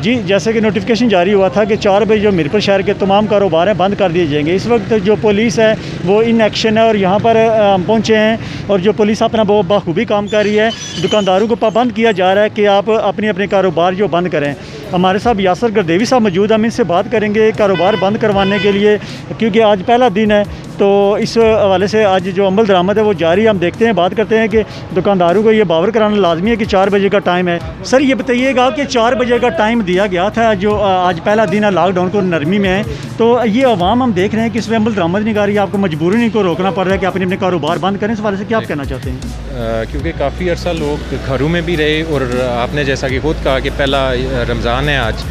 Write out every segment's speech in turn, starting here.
जी, जैसे कि नोटिफिकेशन जारी हुआ था कि 4 बजे जो मीरपुर शहर के तमाम कारोबार हैं बंद कर दिए जाएंगे। इस वक्त जो पुलिस है वो इन एक्शन है और यहाँ पर हम पहुँचे हैं और जो पुलिस अपना बहुत बखूबी काम कर रही है। दुकानदारों को पाबंद किया जा रहा है कि आप अपने अपने कारोबार जो बंद करें। हमारे साथ यासर गर्देवी साहब मौजूद, हम इनसे बात करेंगे कारोबार बंद करवाने के लिए, क्योंकि आज पहला दिन है। तो इस हवाले से आज जो अमल दरामद है वो जारी, हम देखते हैं, बात करते हैं कि दुकानदारों को ये बावर कराना लाजमी है कि 4 बजे का टाइम है। सर ये बताइएगा कि 4 बजे का टाइम दिया गया था, जो आज पहला दिन है लॉकडाउन को नरमी में है, तो ये अवाम हम देख रहे हैं कि इसमें अमल दरामद नहीं कर रही है, आपको मजबूरी नहीं को रोकना पड़ रहा है कि अपने अपने कारोबार बंद करें। इस हवाले से क्या आप कहना चाहते हैं? क्योंकि काफ़ी अर्सा लोग घरों में भी रहे और आपने जैसा कि खुद कहा कि पहला रमज़ान है आज,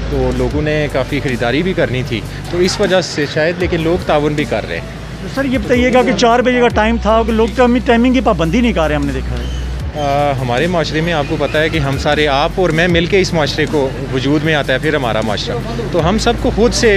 तो लोगों ने काफ़ी ख़रीदारी भी करनी थी, तो इस वजह से शायद, लेकिन लोग ताउन भी कर रहे हैं। तो सर ये बताइएगा कि 4 बजे का टाइम था, लोग टाइमिंग की पाबंदी नहीं कर रहे, हमने देखा है। हमारे माशरे में आपको पता है कि हम सारे, आप और मैं मिल के इस माशरे को वजूद में आता है, फिर हमारा माशरा, तो हम सबको खुद से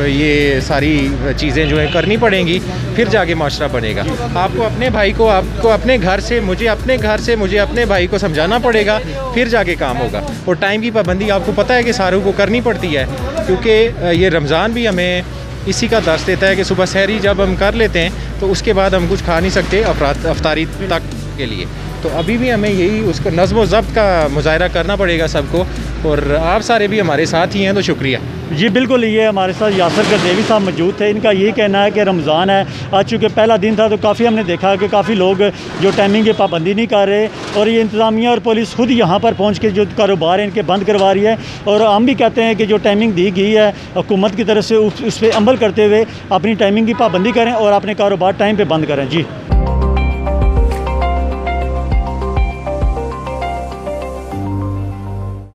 ये सारी चीज़ें जो हैं करनी पड़ेंगी, फिर जाके माशरा बनेगा। आपको अपने भाई को, आपको अपने घर से, मुझे अपने घर से, मुझे अपने भाई को समझाना पड़ेगा, फिर जाके काम होगा। और टाइम की पाबंदी आपको पता है कि सारों को करनी पड़ती है, क्योंकि ये रमज़ान भी हमें इसी का दर्स देता है कि सुबह सहरी जब हम कर लेते हैं तो उसके बाद हम कुछ खा नहीं सकते अफ्तारी तक के लिए। तो अभी भी हमें यही उसका नज़्म व ज़ब्त का मुज़ाहरा करना पड़ेगा सबको, और आप सारे भी हमारे साथ ही हैं, तो शुक्रिया। जी बिल्कुल, ये हमारे साथ यासर गर्देवी साहब मौजूद थे। इनका ये कहना है कि रमज़ान है, आज चूँकि पहला दिन था तो काफ़ी हमने देखा कि काफ़ी लोग जो टाइमिंग की पाबंदी नहीं कर रहे, और ये इंतज़ामिया और पुलिस खुद यहाँ पर पहुँच के जो कारोबार है इनके बंद करवा रही है। और हम भी कहते हैं कि जो टाइमिंग दी गई है हुकूमत की तरफ से, उस पर अमल करते हुए अपनी टाइमिंग की पाबंदी करें और अपने कारोबार टाइम पर बंद करें। जी।